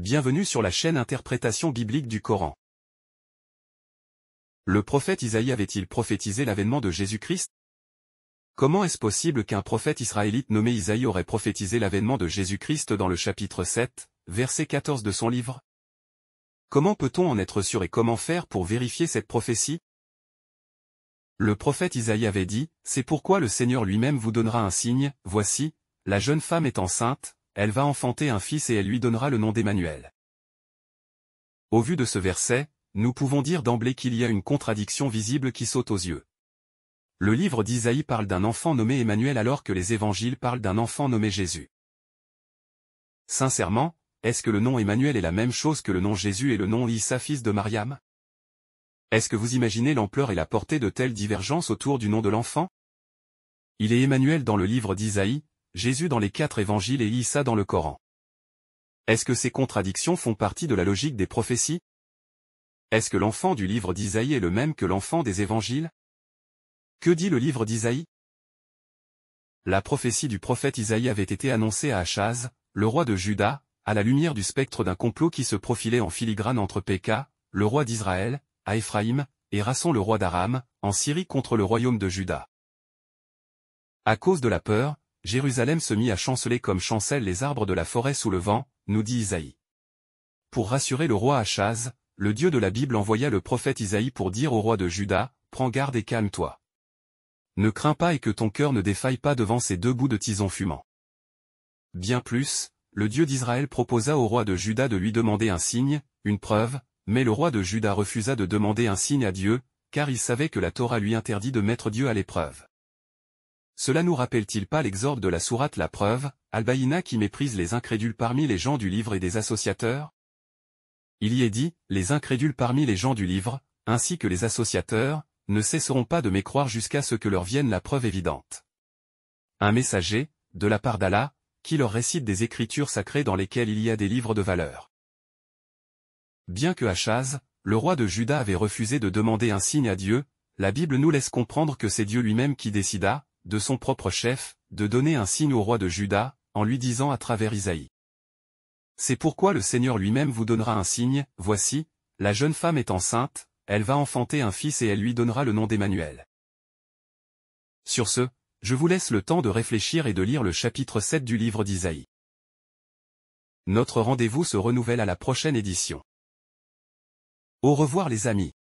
Bienvenue sur la chaîne Interprétation biblique du Coran. Le prophète Isaïe avait-il prophétisé l'avènement de Jésus-Christ? Comment est-ce possible qu'un prophète israélite nommé Isaïe aurait prophétisé l'avènement de Jésus-Christ dans le chapitre 7, verset 14 de son livre? Comment peut-on en être sûr et comment faire pour vérifier cette prophétie? Le prophète Isaïe avait dit, « C'est pourquoi le Seigneur lui-même vous donnera un signe, voici, la jeune femme est enceinte, elle va enfanter un fils et elle lui donnera le nom d'Emmanuel. » Au vu de ce verset, nous pouvons dire d'emblée qu'il y a une contradiction visible qui saute aux yeux. Le livre d'Isaïe parle d'un enfant nommé Emmanuel alors que les évangiles parlent d'un enfant nommé Jésus. Sincèrement, est-ce que le nom Emmanuel est la même chose que le nom Jésus et le nom Issa fils de Mariam? Est-ce que vous imaginez l'ampleur et la portée de telles divergences autour du nom de l'enfant? Il est Emmanuel dans le livre d'Isaïe, Jésus dans les 4 évangiles et Issa dans le Coran. Est-ce que ces contradictions font partie de la logique des prophéties? Est-ce que l'enfant du livre d'Isaïe est le même que l'enfant des évangiles? Que dit le livre d'Isaïe? La prophétie du prophète Isaïe avait été annoncée à Achaz, le roi de Juda, à la lumière du spectre d'un complot qui se profilait en filigrane entre Péka, le roi d'Israël, à Éphraïm, et Rasson le roi d'Aram, en Syrie contre le royaume de Juda. À cause de la peur, Jérusalem se mit à chanceler comme chancellent les arbres de la forêt sous le vent, nous dit Isaïe. Pour rassurer le roi Achaz, le Dieu de la Bible envoya le prophète Isaïe pour dire au roi de Juda, « Prends garde et calme-toi. Ne crains pas et que ton cœur ne défaille pas devant ces 2 bouts de tison fumant. » Bien plus, le Dieu d'Israël proposa au roi de Juda de lui demander un signe, une preuve, mais le roi de Juda refusa de demander un signe à Dieu, car il savait que la Torah lui interdit de mettre Dieu à l'épreuve. Cela nous rappelle-t-il pas l'exorde de la sourate La Preuve, Al-Bayina qui méprise les incrédules parmi les gens du livre et des associateurs? Il y est dit, les incrédules parmi les gens du livre, ainsi que les associateurs, ne cesseront pas de mécroire jusqu'à ce que leur vienne la preuve évidente. Un messager, de la part d'Allah, qui leur récite des écritures sacrées dans lesquelles il y a des livres de valeur. Bien que Achaz, le roi de Juda avait refusé de demander un signe à Dieu, la Bible nous laisse comprendre que c'est Dieu lui-même qui décida, de son propre chef, de donner un signe au roi de Juda, en lui disant à travers Isaïe. C'est pourquoi le Seigneur lui-même vous donnera un signe, voici, la jeune femme est enceinte, elle va enfanter un fils et elle lui donnera le nom d'Emmanuel. Sur ce, je vous laisse le temps de réfléchir et de lire le chapitre 7 du livre d'Isaïe. Notre rendez-vous se renouvelle à la prochaine édition. Au revoir les amis.